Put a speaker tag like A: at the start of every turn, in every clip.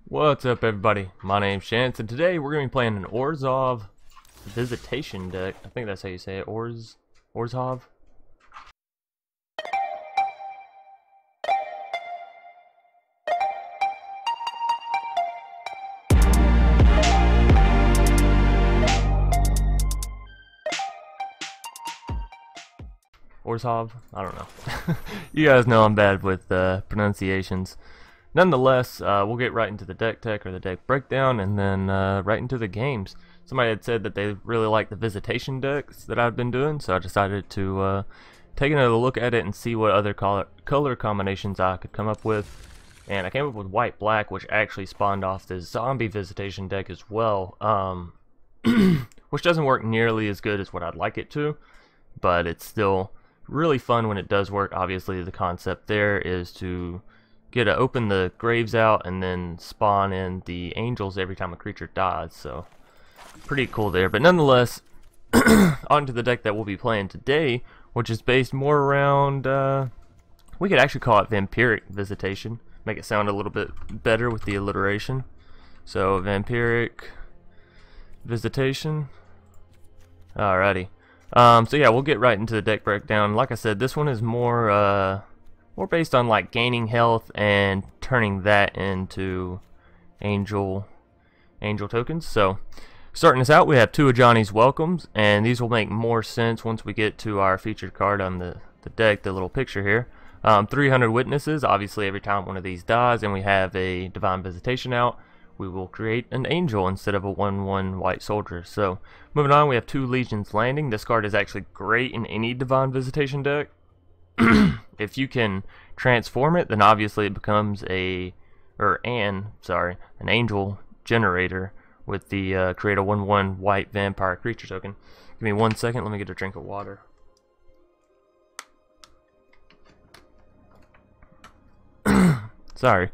A: What's up, everybody? My name's Chance, and today we're going to be playing an Orzhov Visitation deck. I think that's how you say it. Orzhov. Orzhov? I don't know. You guys know I'm bad with pronunciations. Nonetheless, we'll get right into the deck tech or the deck breakdown, and then right into the games. Somebody had said that they really like the Visitation decks that I've been doing, so I decided to take another look at it and see what other color combinations I could come up with. And I came up with white-black, which actually spawned off this Zombie Visitation deck as well, which doesn't work nearly as good as what I'd like it to, but it's still really fun when it does work. Obviously, the concept there is to open the graves out and then spawn in the angels every time a creature dies, so pretty cool there. But nonetheless, onto the deck that we'll be playing today, which is based more around, we could actually call it Vampiric Visitation, make it sound a little bit better with the alliteration. So Vampiric Visitation. Alrighty. So yeah, we'll get right into the deck breakdown. Like I said, this one is more based on like gaining health and turning that into angel tokens. So starting us out, we have two Ajani's Welcomes, and these will make more sense once we get to our featured card on the deck, the little picture here. 300 Witnesses. Obviously, every time one of these dies and we have a Divine Visitation out, we will create an angel instead of a 1/1 white soldier. So moving on, we have two Legion's Landing. This card is actually great in any Divine Visitation deck. If you can transform it, then obviously it becomes an angel generator with the create a 1/1 white vampire creature token. Give me 1 second, let me get a drink of water. Sorry.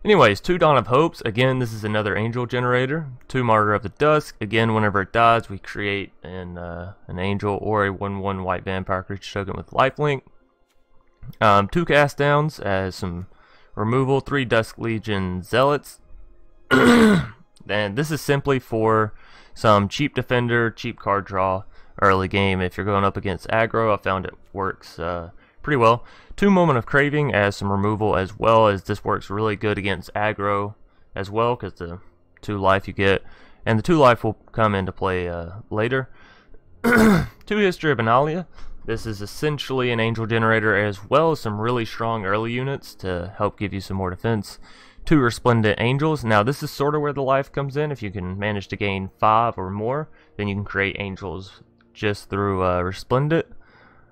A: Anyways, two Dawn of Hopes. Again, this is another angel generator. Two Martyr of the Dusk. Again, whenever it dies, we create an angel or a 1/1 white vampire creature token with lifelink. Two cast downs as some removal. 3 Dusk Legion Zealots. And this is simply for some cheap defender, cheap card draw early game. If you're going up against aggro, I found it works pretty well. 2 Moment of Craving as some removal, as well as this works really good against aggro as well, because the 2 life you get, and the 2 life will come into play later. 2 History of Benalia. This is essentially an angel generator, as well as some really strong early units to help give you some more defense. 2 Resplendent Angels. Now this is sort of where the life comes in. If you can manage to gain 5 or more, then you can create angels just through Resplendent.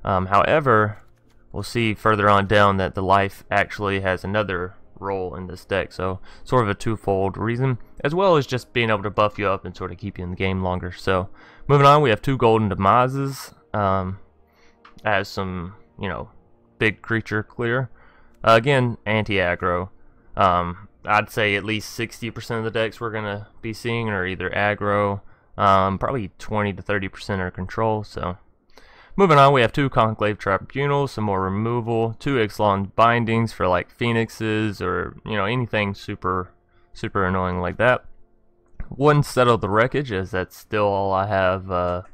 A: However, we'll see further on down that the life actually has another role in this deck, so sort of a twofold reason, as well as just being able to buff you up and sort of keep you in the game longer. So moving on, we have 2 Golden Demises as some, big creature clear. Again, anti-aggro. I'd say at least 60% of the decks we're gonna be seeing are either aggro, probably 20 to 30% are control. So moving on, we have 2 Conclave Tribunal, some more removal, 2 Ixalan bindings for like phoenixes or anything super annoying like that. 1 Settle the Wreckage, as that's still all I have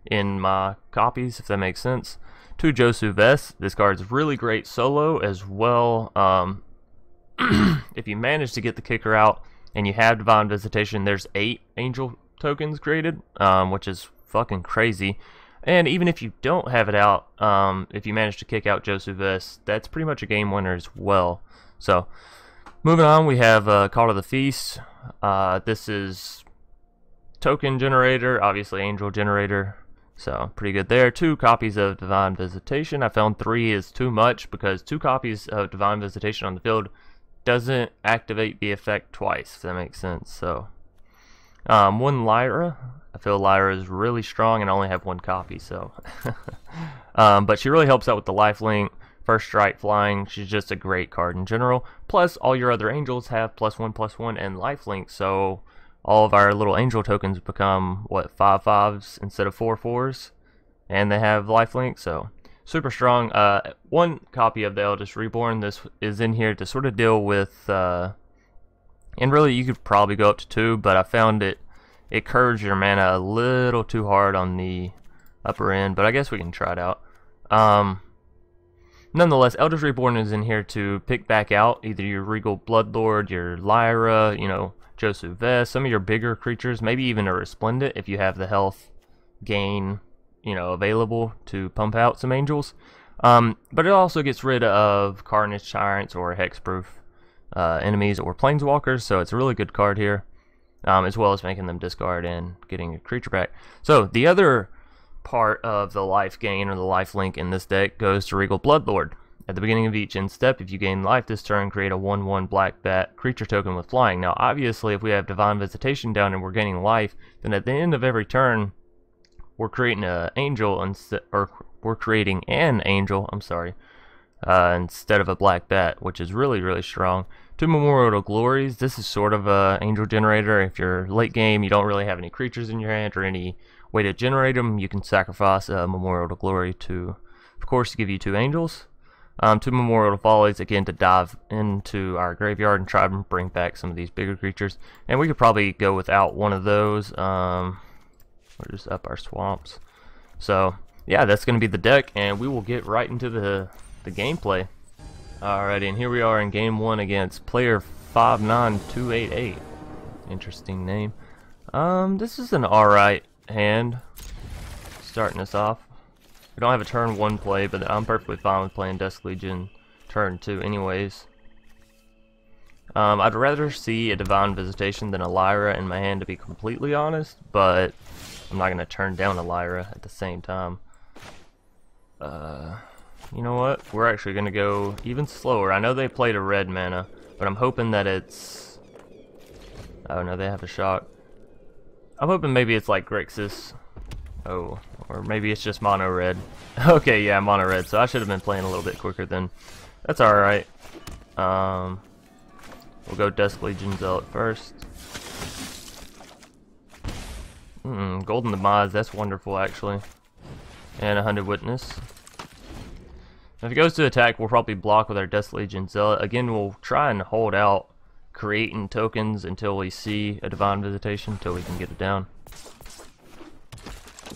A: in my copies, if that makes sense. 2 Josu Vess. This card's really great solo as well. If you manage to get the kicker out and you have Divine Visitation, there's 8 angel tokens created, which is fucking crazy. And even if you don't have it out, if you manage to kick out Josu Vess, that's pretty much a game winner as well. So moving on, we have Call to the Feast. This is token generator, obviously angel generator, so pretty good there. 2 copies of Divine Visitation. I found 3 is too much, because 2 copies of Divine Visitation on the field doesn't activate the effect twice, if that makes sense. So 1 Lyra. I feel Lyra is really strong, and I only have 1 copy, so but she really helps out with the lifelink, first strike, flying. She's just a great card in general. Plus all your other angels have +1/+1 and lifelink, so all of our little angel tokens become what, 5/5s instead of 4/4s, and they have lifelink, so super strong. 1 copy of the Eldest Reborn. This is in here to sort of deal with And really, you could probably go up to 2, but I found it curves your mana a little too hard on the upper end, but I guess we can try it out. Nonetheless, Eldest Reborn is in here to pick back out either your Regal Bloodlord, your Lyra, you know, Josu, Vess, some of your bigger creatures, maybe even a Resplendent if you have the health gain, you know, available to pump out some angels. But it also gets rid of Carnage Tyrants or Hexproof enemies or Planeswalkers, so it's a really good card here, as well as making them discard and getting a creature back. So the other part of the life gain or the life link in this deck goes to Regal Bloodlord. At the beginning of each end step, if you gain life this turn, create a 1/1 black bat creature token with flying. Now obviously if we have Divine Visitation down and we're gaining life, then at the end of every turn we're creating an angel instead of a black bat, which is really strong. 2 Memorial Glories, this is sort of a angel generator. If you're late game, you don't really have any creatures in your hand or any way to generate them, you can sacrifice a Memorial to Glory to, of course, give you 2 angels. 2 Memorial to Follies, again, to dive into our graveyard and try to bring back some of these bigger creatures. And we could probably go without one of those. We'll just up our swamps. So, yeah, that's going to be the deck, and we will get right into the gameplay. Alrighty, and here we are in game 1 against player 59288. Interesting name. This is an alright hand, starting us off. We don't have a turn 1 play, but I'm perfectly fine with playing Dusk Legion turn 2 anyways. I'd rather see a Divine Visitation than a Lyra in my hand, to be completely honest, but I'm not going to turn down a Lyra at the same time. You know what? We're actually going to go even slower. I know they played a red mana, but I'm hoping that it's... Oh no, they have a shock. I'm hoping maybe it's like Grixis. Oh, or maybe it's just mono red. Okay, yeah, mono red. So I should have been playing a little bit quicker then. That's alright. We'll go Dusk Legion Zealot first. Golden Demise, that's wonderful actually. And a Hunted Witness. If it goes to attack, we'll probably block with our Dusk Legion Zealot. Again, we'll try and hold out creating tokens until we see a Divine Visitation, until we can get it down.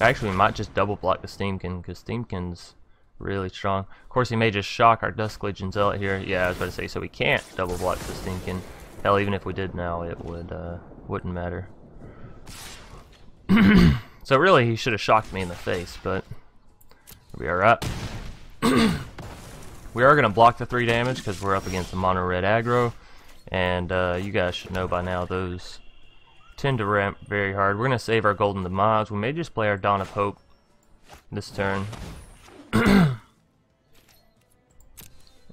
A: Actually, we might just double block the Steamkin, because Steamkin's really strong. Of course, he may just shock our Dusk Legion Zealot here. Yeah, I was about to say, so we can't double block the Steamkin. Hell, even if we did now, it wouldn't matter. So really, he should have shocked me in the face, but we'll be alright. We are going to block the 3 damage, because we're up against the mono red aggro. And you guys should know by now those tend to ramp very hard. We're going to save our Golden Demise. We may just play our Dawn of Hope this turn.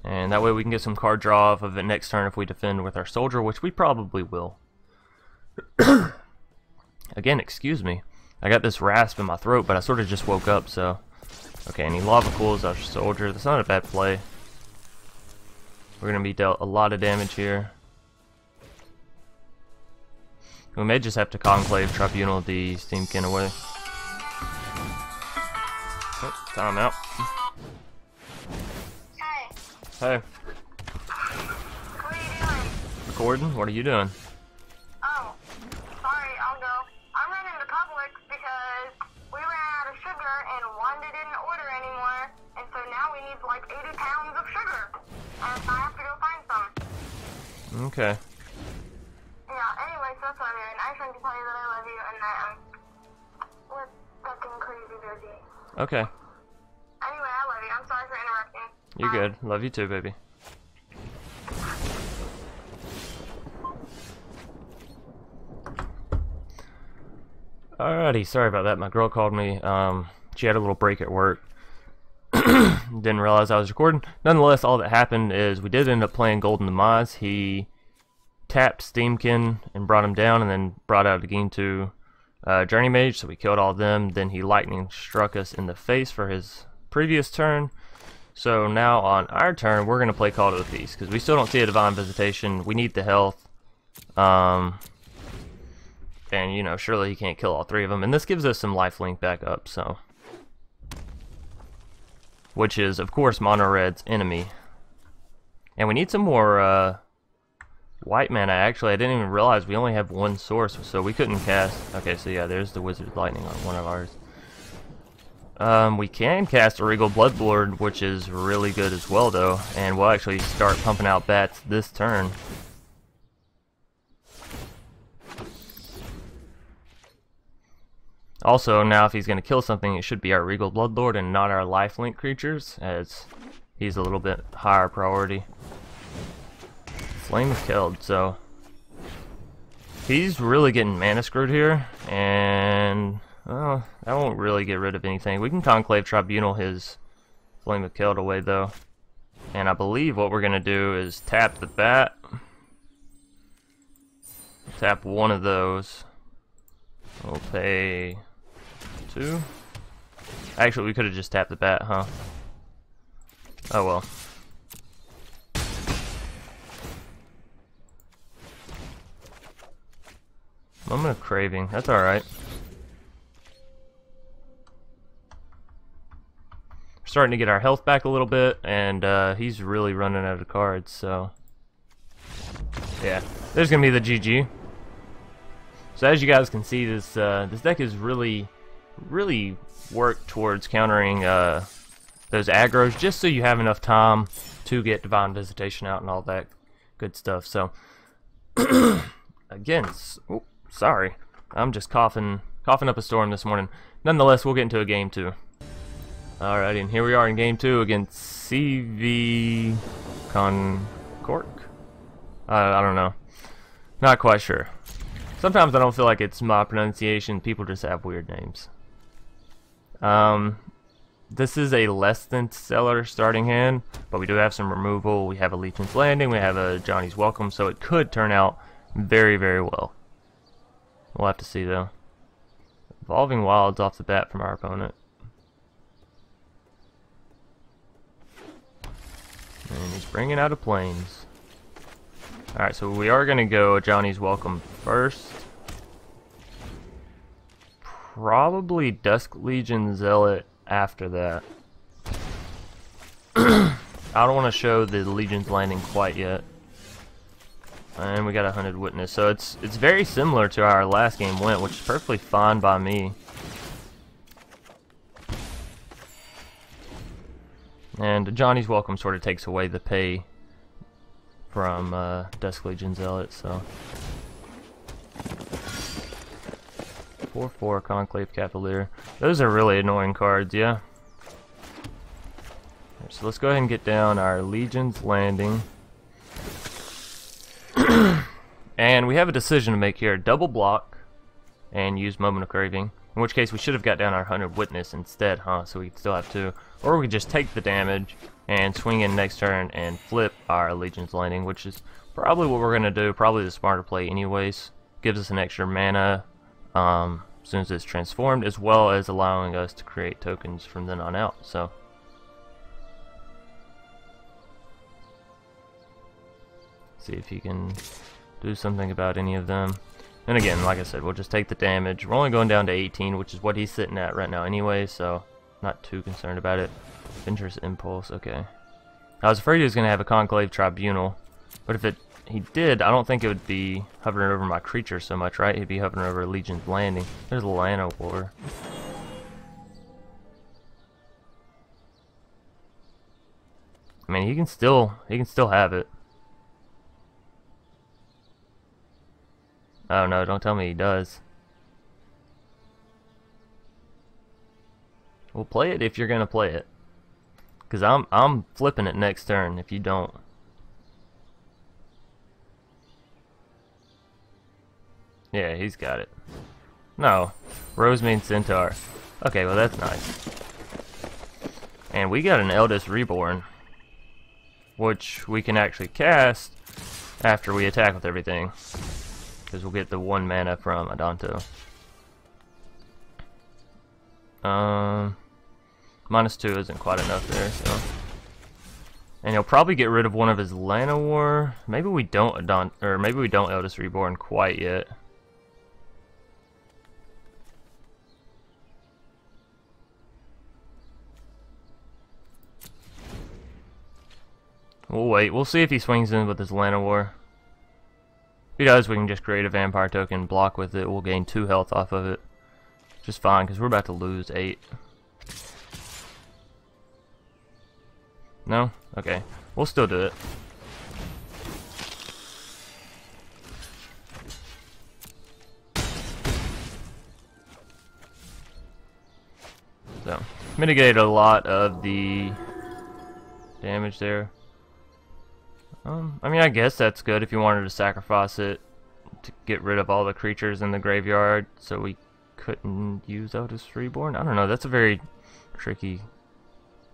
A: And that way we can get some card draw off of it next turn if we defend with our soldier, which we probably will. Again, excuse me. I got this rasp in my throat, but I sort of just woke up, so... Okay, and he lava cools our soldier. That's not a bad play. We're going to be dealt a lot of damage here. We may just have to Conclave Tribunal the Steamkin away. Oh, time out.
B: Hey.
A: Hey.
B: What are you doing?
A: Recording? What are you doing?
B: Oh, sorry, I'll go. I'm running to Publix because we ran out of sugar and Wanda didn't order anymore, and so now we need like 80 pounds of sugar. And I have to go find some.
A: Okay.
B: Yeah, anyway, so that's what I'm doing. I just wanted to tell you that I love you and that we're fucking crazy busy.
A: Okay.
B: Anyway, I love you. I'm sorry for interrupting.
A: You're good. Love you too, baby. Alrighty, sorry about that. My girl called me. She had a little break at work. Didn't realize I was recording. Nonetheless, all that happened is we did end up playing Golden Demise. He tapped Steamkin and brought him down, and then brought out again to Journey Mage, so we killed all of them. Then he lightning struck us in the face for his previous turn. So now on our turn, we're going to play Call to the Feast, because we still don't see a Divine Visitation. We need the health. And, you know, surely he can't kill all 3 of them. And this gives us some lifelink back up, so... Which is, of course, Mono Red's enemy. And we need some more white mana. Actually, I didn't even realize we only have one source, so we couldn't cast. Okay, so yeah, there's the Wizard Lightning on one of ours. We can cast a Regal Bloodlord, which is really good as well, though, and we'll actually start pumping out bats this turn. Also, now if he's going to kill something, it should be our Regal Bloodlord and not our lifelink creatures, as he's a little bit higher priority. Flame is killed, so he's really getting mana screwed here, and well, that won't really get rid of anything. We can Conclave Tribunal his Flame of Killed away, though. And I believe what we're going to do is tap the bat. Tap one of those. We'll pay 2. Actually, we could have just tapped the bat, huh? Oh well. Moment of Craving, that's alright. We're starting to get our health back a little bit, and he's really running out of cards, so yeah, there's gonna be the GG. So as you guys can see, this deck is really worked towards countering those aggros, just so you have enough time to get Divine Visitation out and all that good stuff. So again, sorry, I'm just coughing up a storm this morning. Nonetheless, we'll get into a game 2. Alrighty, and here we are in game 2 against CV Concork. I don't know, not quite sure. Sometimes I don't feel like it's my pronunciation. People just have weird names. This is a less than stellar starting hand, but we do have some removal. We have a Legion's Landing. We have a Ajani's Welcome, so it could turn out very, very well. We'll have to see, though. Evolving Wilds off the bat from our opponent. And he's bringing out a Plains. Alright, so we are going to go Ajani's Welcome first. Probably Dusk Legion Zealot after that. I don't want to show the Legion's Landing quite yet. And we got a Hunted Witness. So it's very similar to how our last game went, which is perfectly fine by me. And Ajani's Welcome sort of takes away the pay from Dusk Legion Zealot, so 4/4 Conclave Cavalier. Those are really annoying cards, yeah. So let's go ahead and get down our Legion's Landing. And we have a decision to make here: double block and use Moment of Craving. In which case we should have got down our Hunted Witness instead, huh? So we still have 2. Or we just take the damage and swing in next turn and flip our Legion's Landing, which is probably what we're going to do. Probably the smarter play anyways. Gives us an extra mana as soon as it's transformed, as well as allowing us to create tokens from then on out. So see if he can do something about any of them. And again, like I said, we'll just take the damage. We're only going down to 18, which is what he's sitting at right now anyway, so not too concerned about it. Venturous Impulse, okay. I was afraid he was going to have a Conclave Tribunal, but if he did, I don't think it would be hovering over my creature so much, right? He'd be hovering over Legion's Landing. There's Lana War. I mean, he can still have it. Oh no, don't tell me he does. We'll play it if you're gonna play it. Cause I'm flipping it next turn if you don't. Yeah, he's got it. No. Rosemane Centaur. Okay, well that's nice. And we got an Eldest Reborn, which we can actually cast after we attack with everything. Because we'll get the 1 mana from Adanto. -2 isn't quite enough there, so. And he'll probably get rid of one of his Llanowar. Maybe we don't maybe we don't Eldest Reborn quite yet. We'll wait. We'll see if he swings in with his Llanowar. he does, we can just create a vampire token, block with it, we'll gain 2 health off of it. Just fine, because we're about to lose 8. No? Okay. We'll still do it. So, mitigated a lot of the damage there. I mean, I guess that's good if you wanted to sacrifice it to get rid of all the creatures in the graveyard, so we couldn't use Eldest Reborn. I don't know, that's a very tricky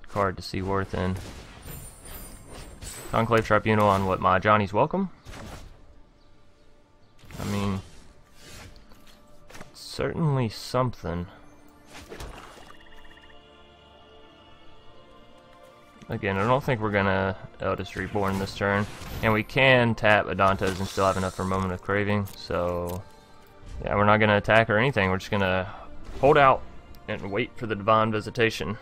A: card to see worth in. Conclave Tribunal on what, my Ajani's Welcome? I mean, it's certainly something. Again, I don't think we're gonna Eldest Reborn this turn. And we can tap Adantos and still have enough for Moment of Craving, so yeah, we're not gonna attack or anything, we're just gonna hold out and wait for the Divine Visitation.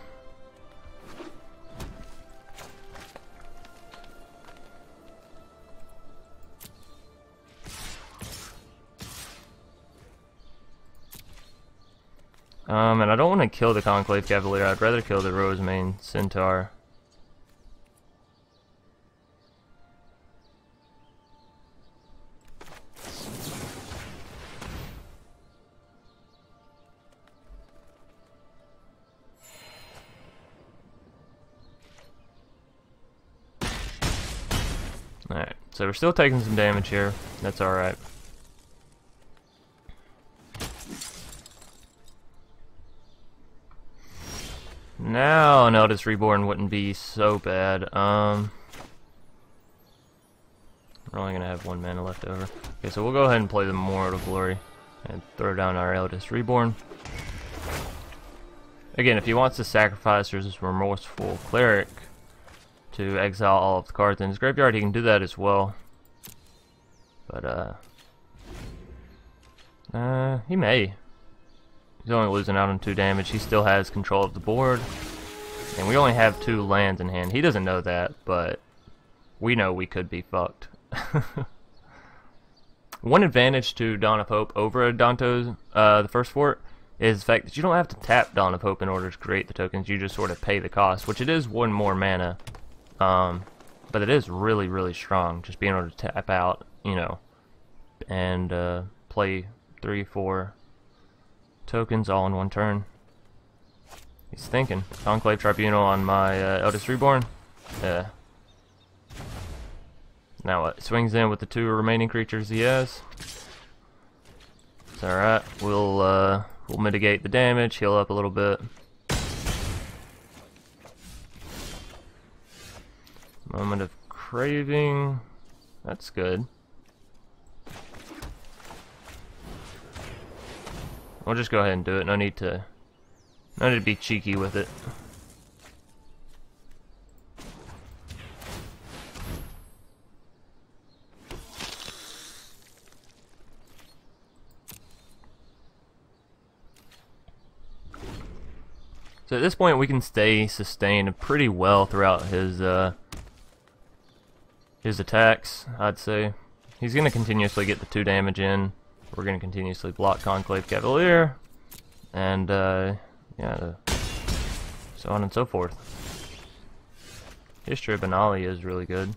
A: And I don't want to kill the Conclave Cavalier, I'd rather kill the Rosemane Centaur. Alright, so we're still taking some damage here, that's alright. Now an Eldest Reborn wouldn't be so bad. We're only gonna have 1 mana left over. Okay, so we'll go ahead and play the Mortal Glory and throw down our Eldest Reborn. Again, if he wants to sacrifice this Remorseful Cleric to exile all of the cards in his graveyard, he can do that as well. But he may. He's only losing out on 2 damage. He still has control of the board. And we only have 2 lands in hand. He doesn't know that, but we know we could be fucked. One advantage to Dawn of Hope over Adantos, the first fort, is the fact that you don't have to tap Dawn of Hope in order to create the tokens. You just sort of pay the cost, which it is 1 more mana. But it is really, really strong. Just being able to tap out, you know, and play 3, 4 tokens all in 1 turn. He's thinking. Conclave Tribunal on my Eldest Reborn. Yeah. Now what? Swings in with the 2 remaining creatures he has. It's alright. We'll mitigate the damage, heal up a little bit. Moment of Craving. That's good. We'll just go ahead and do it. No need to be cheeky with it. So at this point we can stay sustained pretty well throughout his attacks, I'd say. He's going to continuously get the 2 damage in. We're going to continuously block Conclave Cavalier, and yeah, so on and so forth. History of Benalia is really good.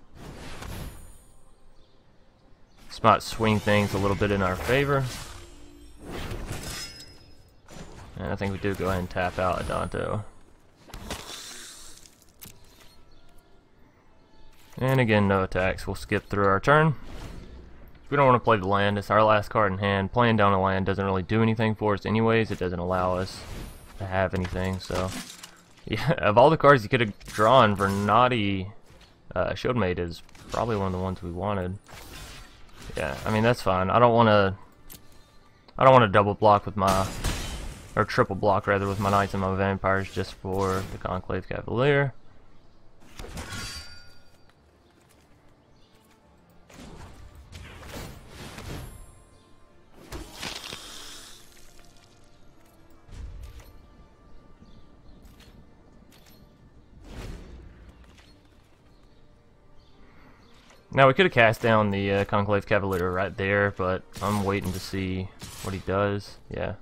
A: This might swing things a little bit in our favor. And I think we do go ahead and tap out Adanto. And again, no attacks. We'll skip through our turn. We don't want to play the land. It's our last card in hand. Playing down a land doesn't really do anything for us anyways. It doesn't allow us to have anything. So, yeah, of all the cards you could have drawn, Vernati Shieldmate is probably one of the ones we wanted. Yeah, I mean, that's fine. I don't want to double block with my, or triple block rather, with my Knights and my Vampires just for the Conclave Cavalier. Now we could have cast down the Conclave Cavalier right there, but I'm waiting to see what he does. Yeah.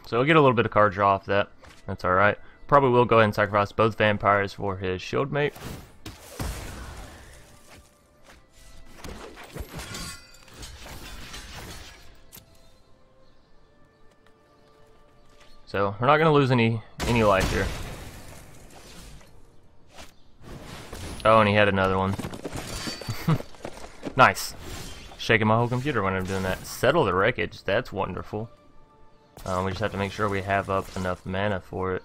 A: So we'll get a little bit of card draw off that. That's alright. Probably will go ahead and sacrifice both vampires for his shield mate. So we're not going to lose any life here. Oh, and he had another one. Nice. Shaking my whole computer when I'm doing that. Settle the Wreckage. That's wonderful. We just have to make sure we have up enough mana for it.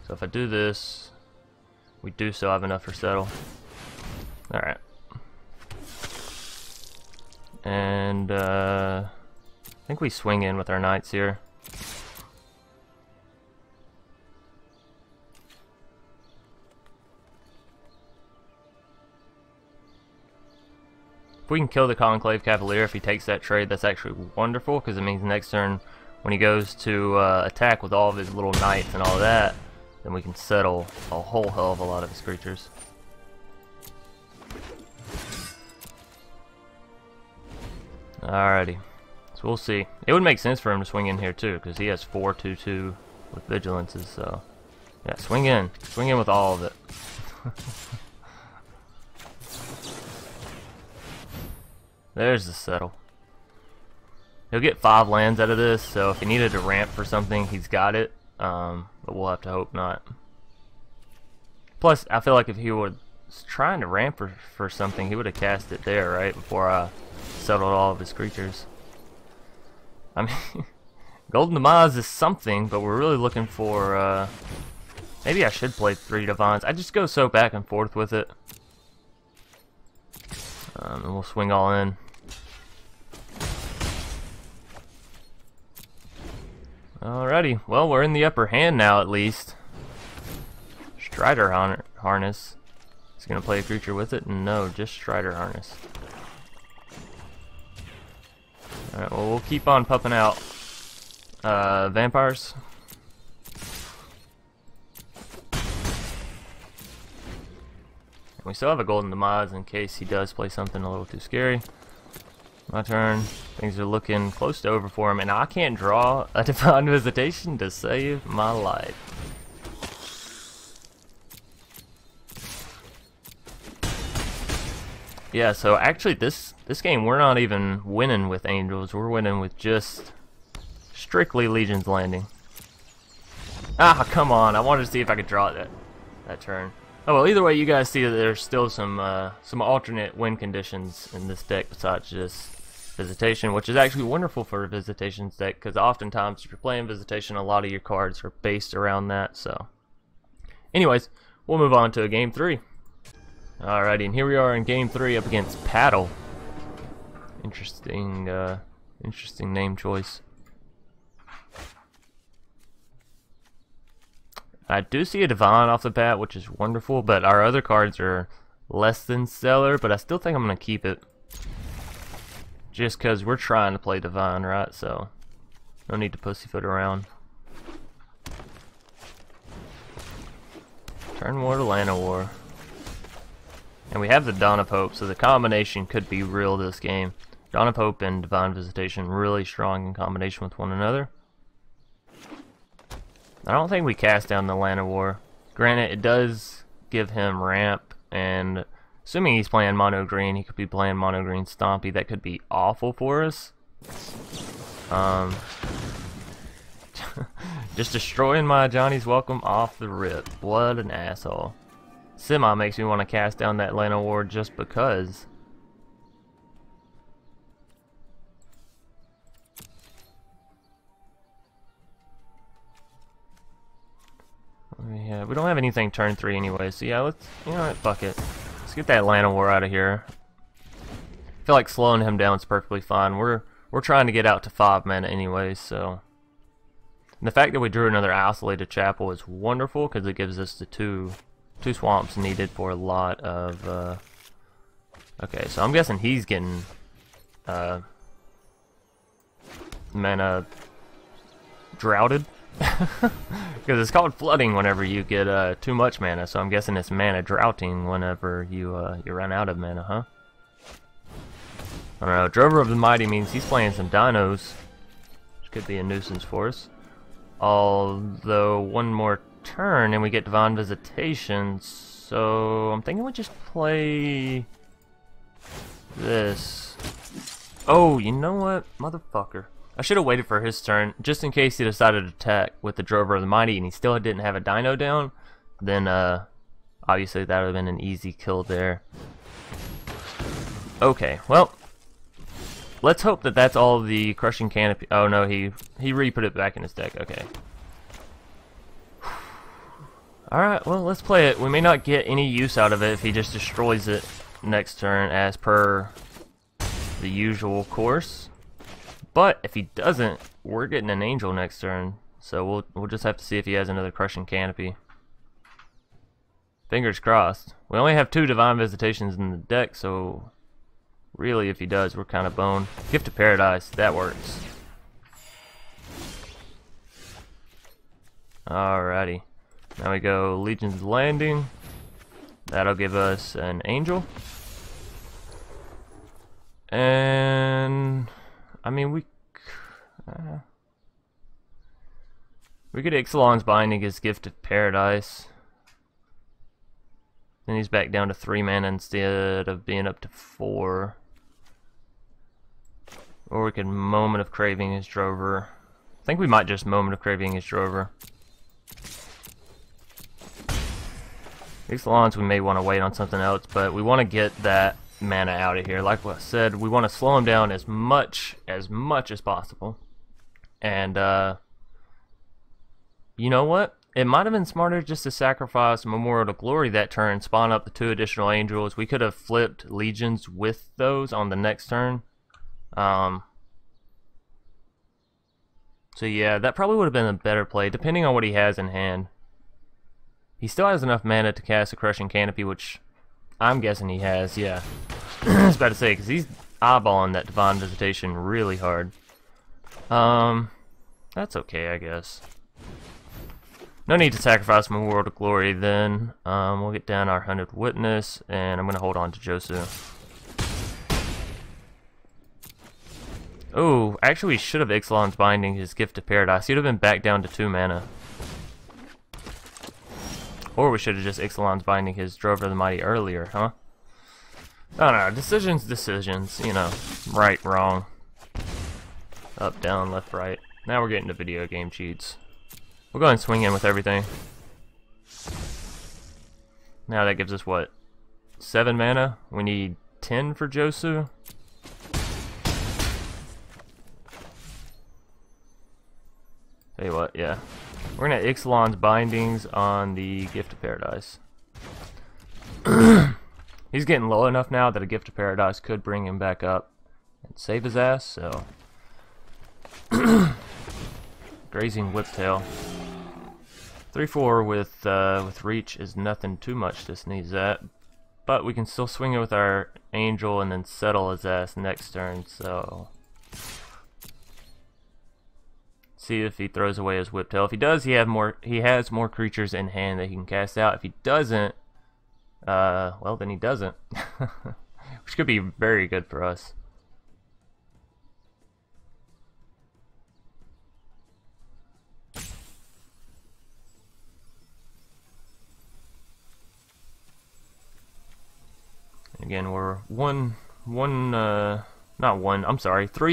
A: So if I do this, we do still have enough for Settle. Alright. And I think we swing in with our knights here. If we can kill the Conclave Cavalier, if he takes that trade, that's actually wonderful, because it means next turn, when he goes to attack with all of his little knights and all that, then we can settle a whole hell of a lot of his creatures. Alrighty, so we'll see. It would make sense for him to swing in here too, because he has 4/2/2 with vigilances, so yeah, swing in with all of it. There's the settle. He'll get 5 lands out of this, so if he needed to ramp for something, he's got it. But we'll have to hope not. Plus, I feel like if he was trying to ramp for something, he would have cast it there, right? Before I settled all of his creatures. I mean, Golden Demise is something, but we're really looking for, maybe I should play 3 Divines. I just go so back and forth with it. And we'll swing all in. Alrighty, well, we're in the upper hand now at least. Strider Harness. Is he going to play a creature with it? No, just Strider Harness. Alright, well, we'll keep on pumping out vampires. And we still have a Golden Demise in case he does play something a little too scary. My turn. Things are looking close to over for him, and I can't draw a Divine Visitation to save my life. Yeah, so actually this game we're not even winning with Angels, we're winning with just strictly Legion's Landing. Ah, come on, I wanted to see if I could draw that turn. Oh well, either way, you guys see that there's still some alternate win conditions in this deck besides just Visitation, which is actually wonderful for a Visitation's deck, because oftentimes if you're playing Visitation, a lot of your cards are based around that. So anyways, we'll move on to game 3. Alrighty, and here we are in game 3 up against Paddle. Interesting name choice. I do see a Divine off the bat, which is wonderful, but our other cards are less than stellar, but I still think I'm going to keep it. Just because we're trying to play Divine, right? So, no need to pussyfoot around. Turn War to Lana War. And we have the Dawn of Hope, so the combination could be real this game. Dawn of Hope and Divine Visitation really strong in combination with one another. I don't think we cast down the Lana War. Granted, it does give him ramp, and assuming he's playing mono green, he could be playing mono green Stompy. That could be awful for us. Just destroying my Ajani's Welcome off the rip. What an asshole. Semi makes me want to cast down that Lana War just because. Yeah, we don't have anything turn 3 anyway, so yeah, let's, you know what, fuck it. Let's get that Lana War out of here. I feel like slowing him down is perfectly fine. We're trying to get out to 5 mana anyway, so. And the fact that we drew another Isolated Chapel is wonderful, because it gives us the two swamps needed for a lot of, okay, so I'm guessing he's getting, mana droughted. Because it's called flooding whenever you get too much mana, so I'm guessing it's mana droughting whenever you run out of mana, huh? I don't know. Drover of the Mighty means he's playing some dinos, which could be a nuisance for us. Although one more turn and we get Divine Visitation, so I'm thinking we just play this. Oh, you know what, motherfucker. I should have waited for his turn, just in case he decided to attack with the Drover of the Mighty and he still didn't have a dino down. Then, obviously that would have been an easy kill there. Okay, well, let's hope that that's all the Crushing Canopy. Oh no, he re-put it back in his deck. Okay. Alright, well, let's play it. We may not get any use out of it if he just destroys it next turn as per the usual course. But if he doesn't, we're getting an Angel next turn. So we'll just have to see if he has another Crushing Canopy. Fingers crossed. We only have 2 Divine Visitations in the deck, so really if he does, we're kind of boned. Gift of Paradise, that works. Alrighty. Now we go Legion's Landing. That'll give us an Angel. And I mean, we get Ixalan's Binding his Gift of Paradise. Then he's back down to 3 mana instead of being up to 4. Or we could Moment of Craving his Drover. I think we might just Moment of Craving his Drover. Ixalan's we may want to wait on something else, but we want to get that mana out of here. Like what I said, we want to slow him down as much as possible. And you know what? It might have been smarter just to sacrifice Memorial to Glory that turn, spawn up the 2 additional Angels. We could have flipped Legions with those on the next turn. So yeah, that probably would have been a better play, depending on what he has in hand. He still has enough mana to cast a Crushing Canopy, which I'm guessing he has, yeah. I was about to say, because he's eyeballing that Divine Visitation really hard. That's okay, I guess. No need to sacrifice Memorial to Glory then. We'll get down our Hunted Witness, and I'm going to hold on to Josu. Oh, actually we should have Ixalan's Binding his Gift of Paradise. He would have been back down to 2 mana. Or we should have just Ixalan's Binding his Drover of the Mighty earlier, huh? I don't know, decisions, you know. Right, wrong. Up, down, left, right. Now we're getting to video game cheats. We'll go ahead and swing in with everything. Now that gives us what? 7 mana? We need 10 for Josu? Tell you what, yeah. We're gonna Ixalan's Bindings on the Gift of Paradise. He's getting low enough now that a Gift of Paradise could bring him back up and save his ass, so. Grazing Whiptail. 3/4 with reach is nothing too much to sneeze at, but we can still swing it with our Angel and then settle his ass next turn, so. See if he throws away his Whiptail. If he does, he has more creatures in hand that he can cast out. If he doesn't, well then he doesn't. Which could be very good for us. Again, we're 3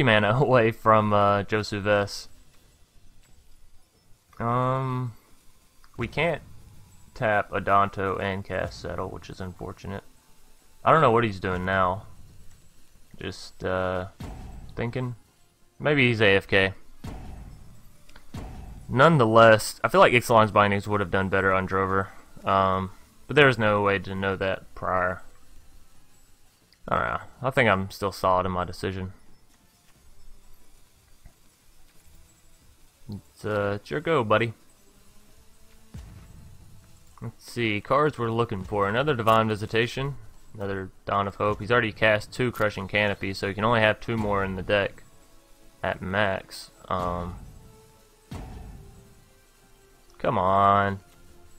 A: mana away from Josu Vess. We can't tap Adanto and cast Settle, which is unfortunate. I don't know what he's doing now. Just thinking. Maybe he's AFK. Nonetheless, I feel like Ixalan's Bindings would have done better on Drover. But there's no way to know that prior. I don't know. I think I'm still solid in my decision. It's your go, buddy. Let's see. Cards we're looking for. Another Divine Visitation. Another Dawn of Hope. He's already cast 2 Crushing Canopies, so he can only have 2 more in the deck at max. Come on.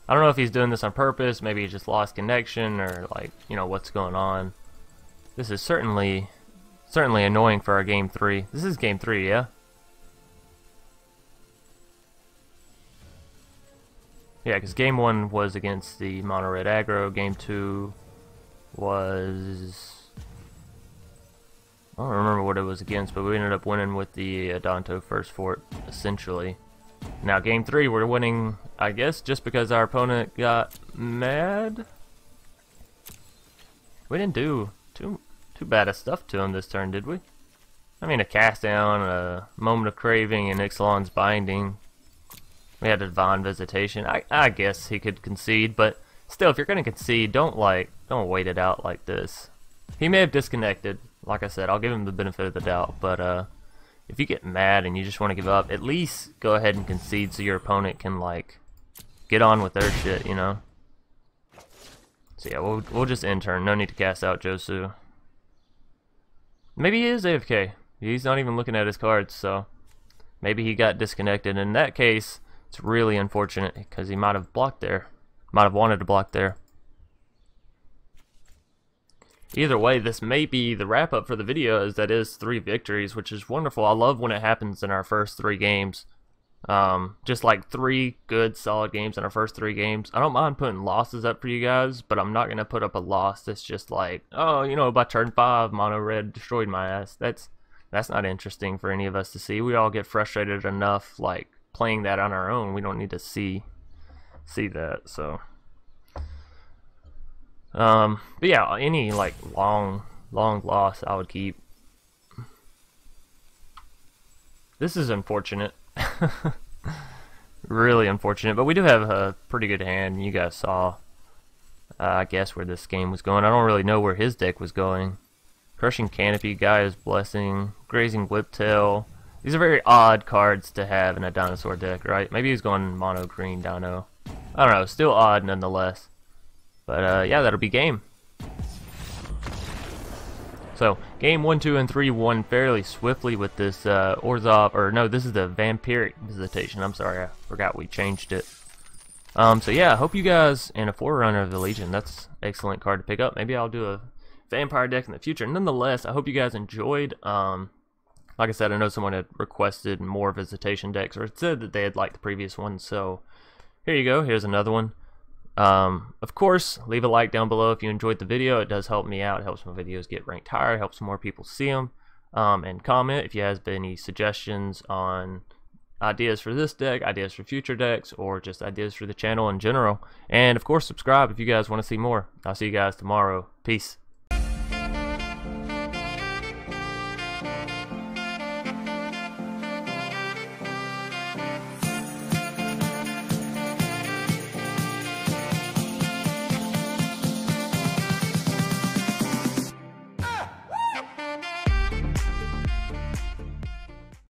A: I don't know if he's doing this on purpose. Maybe he just lost connection, or like, you know, what's going on. This is certainly annoying for our game 3. This is game 3, yeah? Yeah, because game 1 was against the mono red aggro. Game 2 was... I don't remember what it was against, but we ended up winning with the Adanto First Fort, essentially. Now, game 3, we're winning, I guess, just because our opponent got mad? We didn't do too bad of stuff to him this turn, did we? I mean, a cast down, a Moment of Craving, and Ixalan's Binding. We had a Divine Visitation. I guess he could concede, but still, if you're going to concede, don't wait it out like this. He may have disconnected. Like I said, I'll give him the benefit of the doubt, but if you get mad and you just want to give up, at least go ahead and concede so your opponent can, like, get on with their shit, you know? So yeah, we'll just end turn. No need to cast out Josu. Maybe he is AFK. He's not even looking at his cards, so maybe he got disconnected. In that case, it's really unfortunate because he might have blocked there. Might have wanted to block there. Either way, this may be the wrap-up for the video, as that is 3 victories, which is wonderful. I love when it happens in our first 3 games. Just like 3 good, solid games in our first 3 games. I don't mind putting losses up for you guys, but I'm not going to put up a loss that's just like, oh, you know, by turn 5, mono red destroyed my ass. That's not interesting for any of us to see. We all get frustrated enough, like, playing that on our own. We don't need to see that, so... but yeah, any like long loss I would keep. This is unfortunate. Really unfortunate, but we do have a pretty good hand. You guys saw, I guess, where this game was going. I don't really know where his deck was going. Crushing Canopy, Gaia's Blessing, Grazing Whiptail. These are very odd cards to have in a dinosaur deck, right? Maybe he's going mono green dino. I don't know, still odd nonetheless. But yeah, that'll be game. So, game 1, 2, and 3 won fairly swiftly with this Orzhov, or no, this is the Vampiric Visitation. I'm sorry, I forgot we changed it. So yeah, I hope you guys, and a Forerunner of the Legion, that's an excellent card to pick up. Maybe I'll do a vampire deck in the future. Nonetheless, I hope you guys enjoyed. Like I said, I know someone had requested more Visitation decks, or said that they had liked the previous one, so here you go, here's another one. Of course, leave a like down below if you enjoyed the video. It does help me out. It helps my videos get ranked higher. It helps more people see them. And comment if you have any suggestions on ideas for this deck, ideas for future decks, or just ideas for the channel in general. And of course, subscribe if you guys want to see more. I'll see you guys tomorrow. Peace.